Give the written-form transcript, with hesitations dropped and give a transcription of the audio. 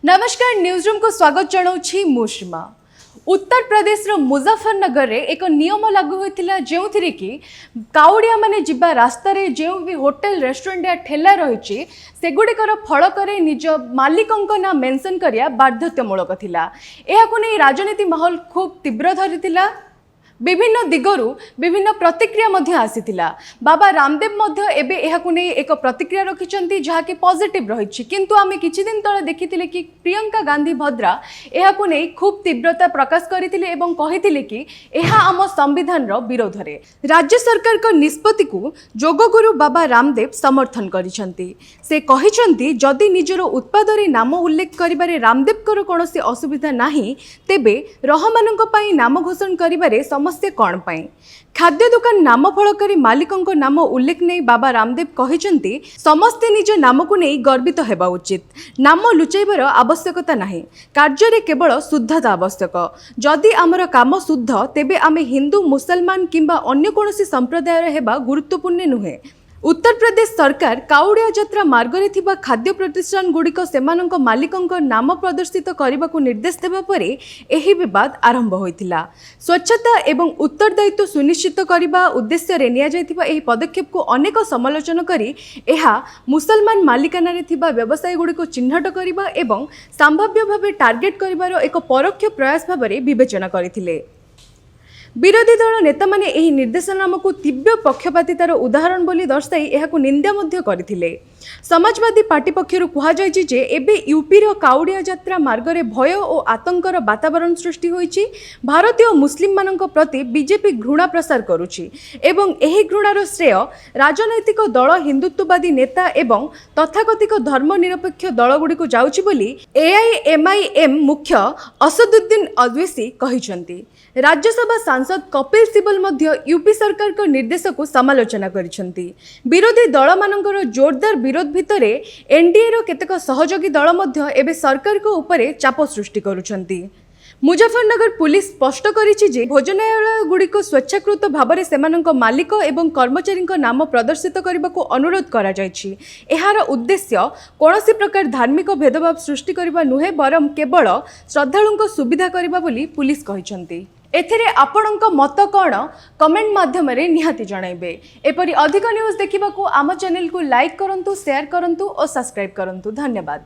नमस्कार news room को स्वागत जनाऊँ मुश्मा। उत्तर प्रदेश मुजफ्फरनगर रे एक नियम लागू होता जो थी कि काउड़िया माने जिबा रास्ता रे जो भी होटल रेस्टोरेंट या ठेला रही सेगुड़िकर फड़क निज मालिकों ना मेंशन करिया बाध्यतामूलक थिला। एहाकु नै राजनीति माहौल खूब तीव्र धरिथिला। विभिन्न दिगरु विभिन्न प्रतिक्रिया मध्य आसीथिला। बाबा रामदेव मध्य एबे एहाकु नै एक प्रतिक्रिया रखिचंती जहा कि पॉजिटिव रहिछि, किंतु आमे किछि दिन तळे देखिथिले कि प्रियंका गांधी भद्रा एहाकु नै खूब तीव्रता प्रकाश करिथिले एवं कहिथिले कि एहा आम संविधान रो विरोध रे। राज्य सरकार को निष्पत्ति को जोगगुरु बाबा रामदेव समर्थन करिसंती। से कहिसंती जदि निजर उत्पाद रे नाम उल्लेख करिबारे रामदेव को कोनोसी असुविधा नाही तेबे रहमानक पई नाम घोषणा करिबारे समस्या कौन पाई। खाद्य दुकान नाम फलकारी मालिकों नाम उल्लेख नहीं बाबा रामदेव कहिसंती समस्ते निज नाम को नहीं गर्वित हेबा उचित। नाम लुचाइबार आवश्यकता नहीं, कार्य रे केवल शुद्धता आवश्यक। जदि आमर काम शुद्ध तेबे आमे हिंदू मुसलमान किंबा अन्य कोनोसी संप्रदायर हेबा गुरुत्वपूर्ण नुहे। उत्तर प्रदेश सरकार काउड़िया यात्रा मार्ग रे थिबा खाद्य प्रतिष्ठान गुड़िक सेमानक मालिकों नाम प्रदर्शित करने को निर्देश देबा परे एही विवाद आरंभ होइथिला। स्वच्छता एवं उत्तरदायित्व सुनिश्चित करने उद्देश्य रे निया जायथिबा एही पदक्षेप को अनेक समालोचना करी एहा मुसलमान मालिकाना रे थिबा व्यवसाय गुड़िक चिन्हट करने एवं संभाव्य भाव टार्गेट करिबार एक परोक्ष प्रयास भाव में विवेचना करथिले। विरोधी दल नेता माने एही निर्देशनामा को तीव्र पक्षपातितार उदाहरण बोली दर्शाई एहाकु निंदा मध्य करथिले। समाजवादी पार्टी पक्षरु कुहा जायछि जे एबे यूपी रो काउड़िया यात्रा मार्ग रे भय और आतंकर वातावरण सृष्टि होईछि। भारतीय मुस्लिम मानक प्रति बीजेपी घृणा प्रसार करुछि एवं एही घृणार श्रेय राजनैतिक दल हिंदुत्ववादी नेता एवं तथाकथित धर्मनिरपेक्ष दलगुडी को जाउछि बोली एआईएमआईएम मुख्य असदुद्दीन अद्वेसी कहिसंती। राज्यसभा सांसद कपिल सिब्बल मध्य यूपी सरकार को निर्देश को समालोचना करिसंती। विरोधी दल मानकर जोरदार विरोध भितरे एनडीए रो केतेक सहयोगी दल मध्य एबे सरकार को ऊपर चाप सृष्टि करुछंती। मुजफ्फरनगर पुलिस स्पष्ट करिछि जे भोजनालय गुड़िक स्वेच्छाकृत भाव में सेमानक मालिक एवं कर्मचारी नाम प्रदर्शित करने को अनुरोध करा जायछि। एहार उद्देश्य कौनसी प्रकार धार्मिक भेदभाव सृष्टि करबा नुहे बरम केवल श्रद्धालुंक सुविधा करबा बोली पुलिस कहिसंती। एथिरे आपणक मत कौन कमेंट माध्यम रे निहाती जणाइबे। एपरि अधिक न्यूज देखिबाकू आम चैनल को लाइक करंतु, शेयर करंतु और सब्सक्राइब करंतु। धन्यवाद।